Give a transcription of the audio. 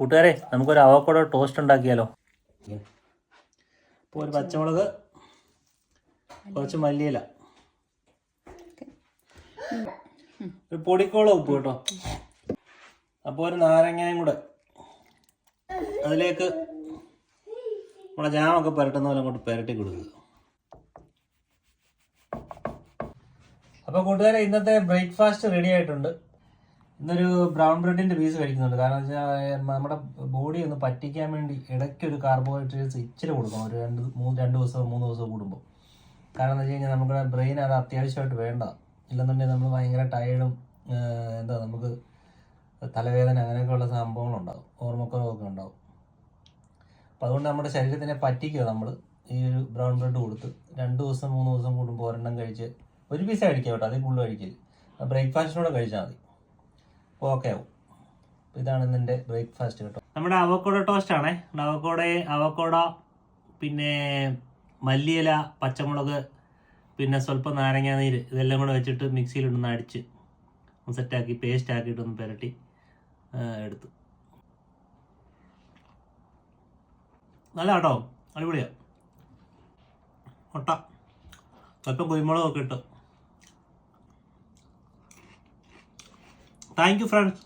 കൂട്ടുകാരെ, നമുക്കൊരു avocado toast ഉണ്ടാക്കിയാലോ? ഇപ്പോൾ ഒരു പച്ചമുളക്, കുറച്ച് മല്ലിയില, ഒരു പൊടിക്കോളം ഉപ്പ് കേട്ടോ. അപ്പോൾ ഒരു നാരങ്ങയും കൂടെ അതിലേക്ക് നമ്മളെ ജാമൊക്കെ പുരട്ടുന്ന പോലെ അങ്ങോട്ട് പുരട്ടി കൊടുക്കുക. അപ്പോൾ കൂട്ടുകാരെ, ഇന്നത്തെ ബ്രേക്ക്ഫാസ്റ്റ് റെഡി ആയിട്ടുണ്ട്. ഇന്നൊരു ബ്രൗൺ ബ്രെഡിൻ്റെ പീസ് കഴിക്കുന്നുണ്ട്. കാരണം വെച്ചാൽ നമ്മുടെ ബോഡി ഒന്ന് പറ്റിക്കാൻ വേണ്ടി ഇടയ്ക്കൊരു കാർബോഹൈഡ്രേറ്റ്സ് ഇച്ചിരി കൊടുക്കണം, ഒരു 2 ദിവസം 3 ദിവസം കൂടുമ്പോൾ. കാരണം എന്ന് വെച്ച് കഴിഞ്ഞാൽ നമ്മുടെ ബ്രെയിൻ അത് അത്യാവശ്യമായിട്ട് വേണ്ട. ഇല്ലെന്നുണ്ടെങ്കിൽ നമ്മൾ ഭയങ്കര ടയേർഡും നമുക്ക് തലവേദന അങ്ങനെയൊക്കെയുള്ള സംഭവങ്ങളുണ്ടാകും, ഓർമ്മക്കുറവൊക്കെ ഉണ്ടാകും. അപ്പോൾ അതുകൊണ്ട് നമ്മുടെ ശരീരത്തിനെ പറ്റിക്കുക. നമ്മൾ ഈ ഒരു ബ്രൗൺ ബ്രെഡ് കൊടുത്ത് 2 ദിവസം 3 ദിവസം കൂടുമ്പോൾ ഒരെണ്ണം കഴിച്ച്, ഒരു പീസ് കഴിക്കുക കേട്ടോ, അതിൽ കൂടുതൽ കഴിക്കില്ല. ബ്രേക്ക്ഫാസ്റ്റിനൂടെ കഴിച്ചാൽ മതി, ഓക്കെ ആവും. ഇതാണ് ഇന്നെൻ്റെ ബ്രേക്ക്ഫാസ്റ്റ് കേട്ടോ. നമ്മുടെ അവോക്കാഡോ ടോസ്റ്റ് ആണേ. അവോക്കാഡോ പിന്നെ മല്ലിയില, പച്ചമുളക്, പിന്നെ സ്വല്പം നാരങ്ങ നീര്, ഇതെല്ലാം കൂടെ വെച്ചിട്ട് മിക്സിയിലിട്ടൊന്ന് അടിച്ച് സെറ്റാക്കി പേസ്റ്റ് ആക്കിയിട്ടൊന്ന് പുരട്ടി എടുത്തു. നല്ല കേട്ടോ, അടിപൊളിയാണ്. മുട്ട, സ്വല്പം കുരുമുളകൊക്കെ ഇട്ട്. Thank you friends.